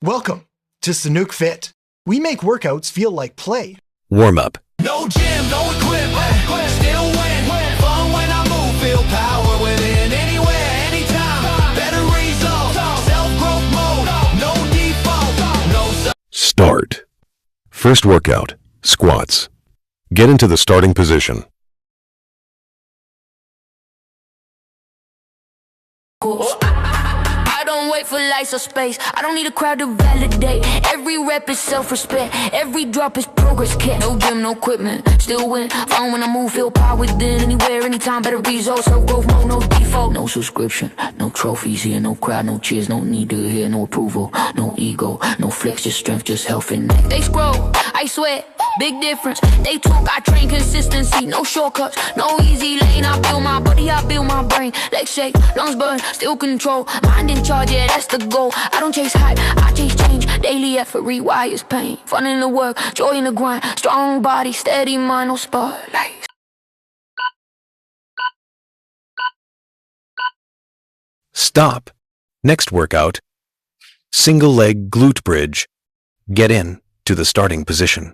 Welcome to SanookFit. We make workouts feel like play. Warm up. No gym, no equipment, still win. Fun when I move, feel power within. Anywhere, anytime, better results. Self-growth mode, no default, no. Start. First workout, squats. Get into the starting position. I don't wait for lights or space. I don't need a crowd to validate. Every rep is self-respect. Every drop is progress kit. No gym, no equipment, still win. Fun when I move, feel power within. Anywhere, anytime, better results. Self-growth mode, no default. No subscription, no trophies here. No crowd, no cheers, no need to hear. No approval, no ego, no flex, just strength, just health and neck. They scroll, I sweat, big difference. They talk, I train consistency. No shortcuts, no easy lane. I build my body, I build my brain. Legs shake, lungs burn, still control. Mind in charge, yeah, that's the goal. I don't chase hype, I chase change. Daily effort rewires pain. Fun in the work, joy in the grind. Strong body, steady mind, no spotlights. Stop. Next workout, single leg glute bridge. Get in to the starting position.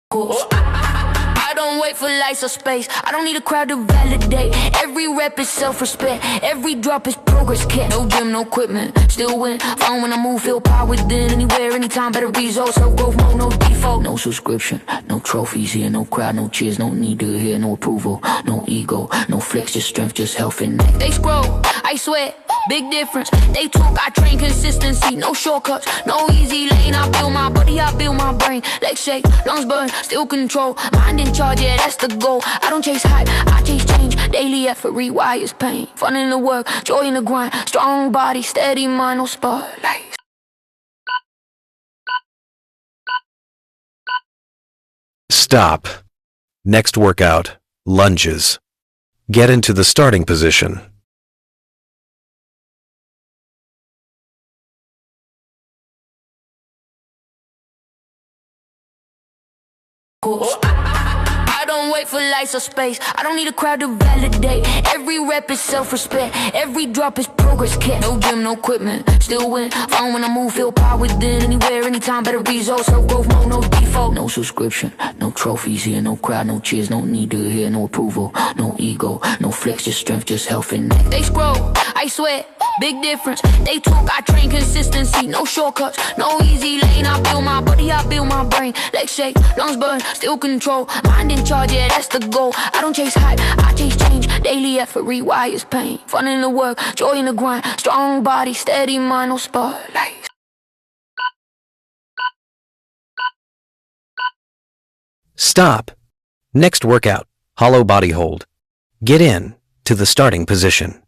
I don't wait for lights or space. I don't need a crowd to validate. Every rep is self-respect. Every drop is progress kit. No gym, no equipment, still win. Fun when I move, feel power within. Anywhere, anytime, better results. Self-growth mode, no default. No subscription, no trophies here. No crowd, no cheers, no need to hear. No approval, no ego, no flex, just strength, just health and neck. They scroll, I sweat, big difference. They talk, I train consistency. No shortcuts, no easy lane. I build my body, I build my brain. Legs shake, lungs burn, still control. Mind in charge, yeah, that's the goal. I don't chase hype, I chase change. Daily effort rewires pain. Fun in the work, joy in the grind. Strong body, steady mind, no spotlights. Stop. Next workout, lunges. Get into the starting position. I don't wait for lights or space. I don't need a crowd to validate. Every rep is self-respect. Every drop is progress kit. No gym, no equipment, still win. Fun when I move, feel power within. Anywhere, anytime, better results. Self-growth mode, no default. No subscription, no trophies here. No crowd, no cheers, no need to hear. No approval, no ego, no flex, just strength, just health and neck. They scroll, I sweat, big difference. They talk, I train consistency. No shortcuts, no easy lane. I build my body, I build my brain. Legs shake, lungs burn, still control. Mind in charge, yeah, that's the goal. I don't chase hype, I chase change. Daily effort rewires pain. Fun in the work, joy in the grind. Strong body, steady mind, no spotlights. Stop. Next workout, hollow body hold. Get in to the starting position.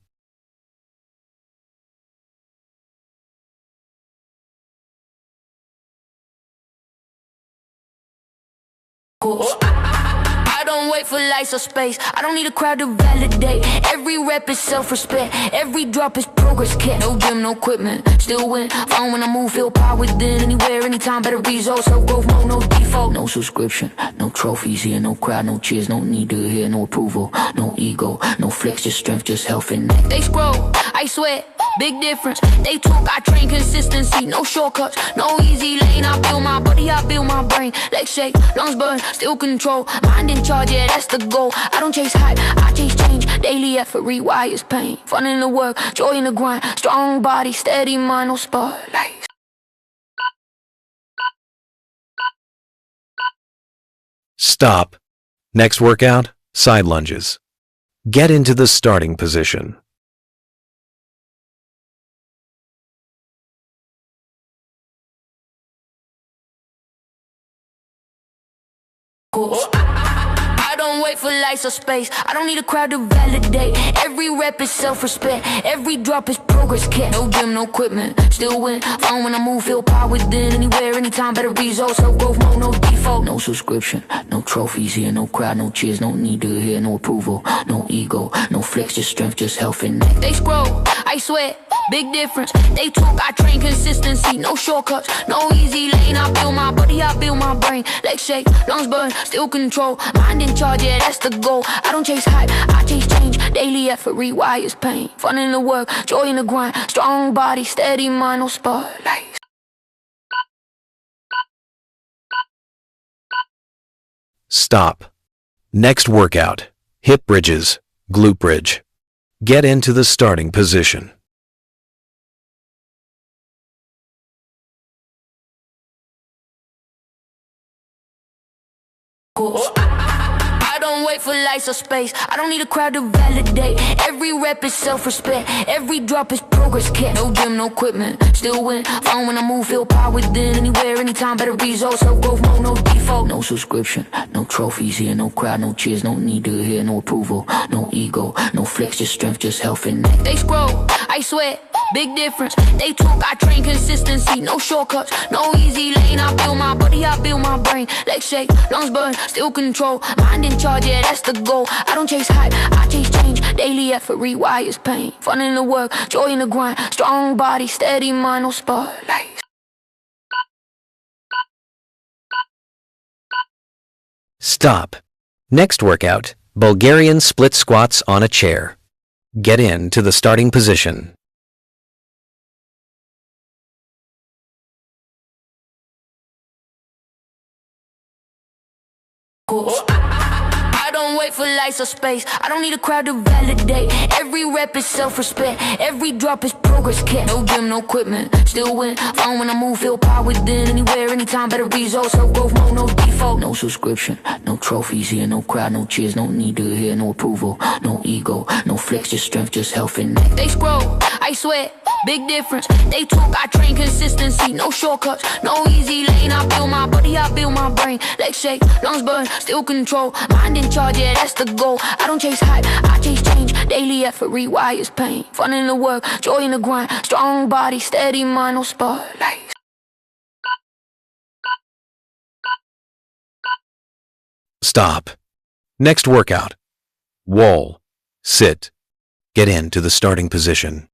I don't wait for lights or space. I don't need a crowd to validate. Every rep is self-respect. Every drop is progress kit. No gym, no equipment, still win. Fun when I move, feel power within. Anywhere, anytime, better results. Self-growth mode, no default. No subscription, no trophies here. No crowd, no cheers, no need to hear. No approval, no ego, no flex, just strength, just health and neck. They scroll, I sweat, big difference. They talk, I train consistency. No shortcuts, no easy lane. I build my body, I build my brain. Legs shake, lungs burn, still control. Mind in charge, yeah, that's the goal. I don't chase hype, I chase change. Daily effort rewires pain. Fun in the work, joy in the grind. Strong body, steady mind, no spotlights. Stop. Next workout, side lunges. Get into the starting position. I don't wait for lights or space. I don't need a crowd to validate. Every rep is self-respect. Every drop is progress kit. No gym, no equipment, still win. Fun when I move, feel power within. Anywhere, anytime, better results. Self-growth mode, no default. No subscription, no trophies here. No crowd, no cheers, no need to hear. No approval, no ego, no flex, just strength, just health and neck. They scroll, I sweat, big difference. They talk, I train consistency, no shortcuts, no easy lane. I build my body, I build my brain. Legs shake, lungs burn, still control. Mind in charge, yeah, that's the goal. I don't chase hype, I chase change. Daily effort rewires pain. Fun in the work, joy in the grind. Strong body, steady mind, no spotlight. Stop. Next workout, hip bridges, glute bridge. Get into the starting position. I don't wait for lights or space. I don't need a crowd to validate. Every rep is self-respect. Every drop is progress kit. No gym, no equipment. Still win. Fun when I move, feel power within. Anywhere, anytime, better results. Self-growth mode, no default. No subscription, no trophies here. No crowd, no cheers, no need to hear. No approval, no ego, no flex, just strength, just health and neck. They scroll, I sweat. Big difference. They talk, I train consistency. No shortcuts, no easy lane. I build my body, I build my brain. Legs shake, lungs burn, still control. Mind in charge, yeah, that's the goal. I don't chase hype, I chase change. Daily effort rewires pain. Fun in the work, joy in the grind. Strong body, steady mind, no spotlight. Stop. Next workout, Bulgarian split squats on a chair. Get into the starting position. I don't wait for lights or space. I don't need a crowd to validate. Every rep is self-respect. Every drop is progress kit. No gym, no equipment. Still win. Fun when I move, feel power within. Anywhere, anytime, better results. Self-growth mode, no default. No subscription, no trophies here. No crowd, no cheers, no need to hear. No approval, no ego, no flex, just strength, just health and neck. They scroll, I sweat. Big difference. They talk, I train consistency. No shortcuts, no easy lane. I build my body, I build my brain. Legs shake, lungs burn, still control. Mind in charge, yeah, that's the goal. I don't chase hype, I chase change. Daily effort rewires pain. Fun in the work, joy in the grind. Strong body, steady mind, no spotlight. Stop. Next workout, wall, sit. Get into the starting position.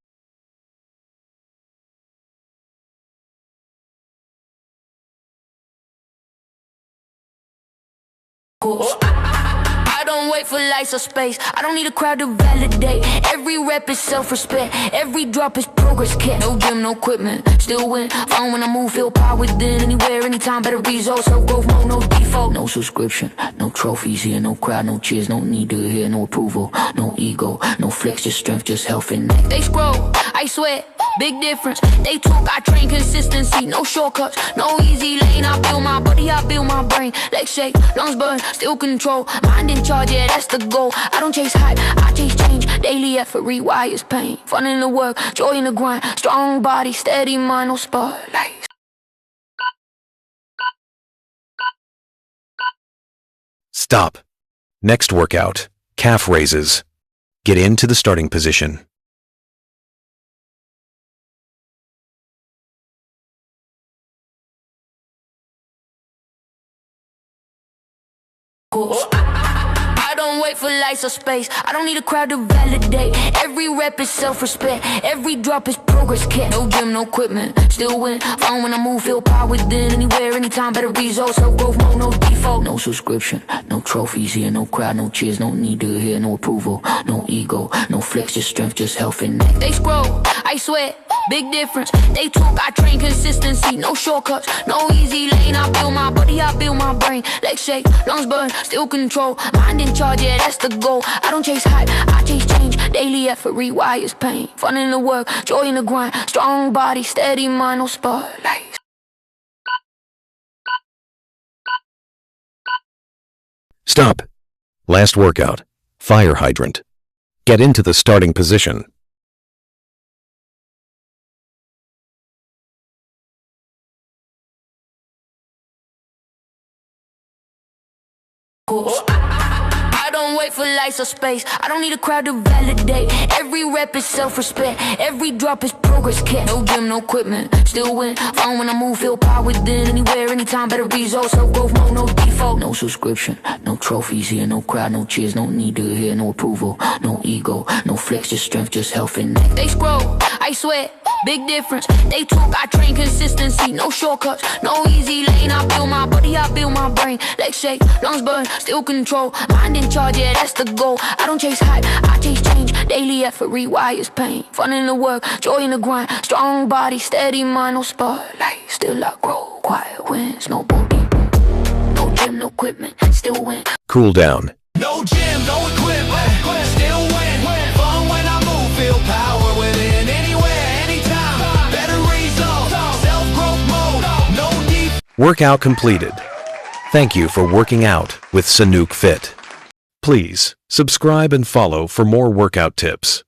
I don't wait for lights or space. I don't need a crowd to validate. Every rep is self-respect. Every drop is progress kit. No gym, no equipment. Still win. Fun when I move, feel power within. Anywhere, anytime, better results. Self-growth mode, no default. No subscription, no trophies here. No crowd, no cheers, no need to hear. No approval, no ego, no flex, just strength, just health and neck. They scroll, I sweat. Big difference. They talk, I train consistency. No shortcuts, no easy lane. I build my body, I build my brain. Legs shake, lungs burn, still control. Mind in charge, yeah, that's the goal. I don't chase hype, I chase change. Daily effort rewires pain. Fun in the work, joy in the grind. Strong body, steady mind, no spotlight. Stop. Next workout, calf raises. Get into the starting position. I don't wait for lights or space. I don't need a crowd to validate. Every rep is self-respect. Every drop is progress kit. No gym, no equipment. Still win. Fun when I move, feel power within. Anywhere, anytime, better results. Self-growth mode, no default. No subscription, no trophies here. No crowd, no cheers, no need to hear. No approval, no ego, no flex, just strength, just health and neck. They scroll, I sweat. Big difference. They talk, I train consistency. No shortcuts, no easy lane. I build my body, I build my brain. Legs shake, lungs burn, still control. Mind in charge, yeah, that's the goal. I don't chase hype, I chase change. Daily effort rewires pain. Fun in the work, joy in the grind. Strong body, steady mind, no spotlight. Stop. Last workout, fire hydrant. Get into the starting position. I don't wait for lights or space. I don't need a crowd to validate. Every rep is self-respect. Every drop is progress kit. No gym, no equipment. Still win. Fun when I move, feel power within. Anywhere, anytime, better results. Self-growth mode, no default. No subscription, no trophies here. No crowd, no cheers, no need to hear. No approval, no ego, no flex, just strength, just health and neck. They scroll, I swear, big difference. They talk, I train consistency, no shortcuts, no easy lane. I build my body, I build my brain. Legs shake, lungs burn, still control. Mind in charge, yeah, that's the goal. I don't chase hype, I chase change. Daily effort rewires pain. Fun in the work, joy in the grind. Strong body, steady mind, no spotlight. Still I grow, quiet wins, no booty. No gym, no equipment, still win. Cool down. No gym, no equipment, still win. Fun when I move, feel power within. Anywhere, anytime, better results. Self-growth mode, no deep. Workout completed. Thank you for working out with SanookFit. Please subscribe and follow for more workout tips.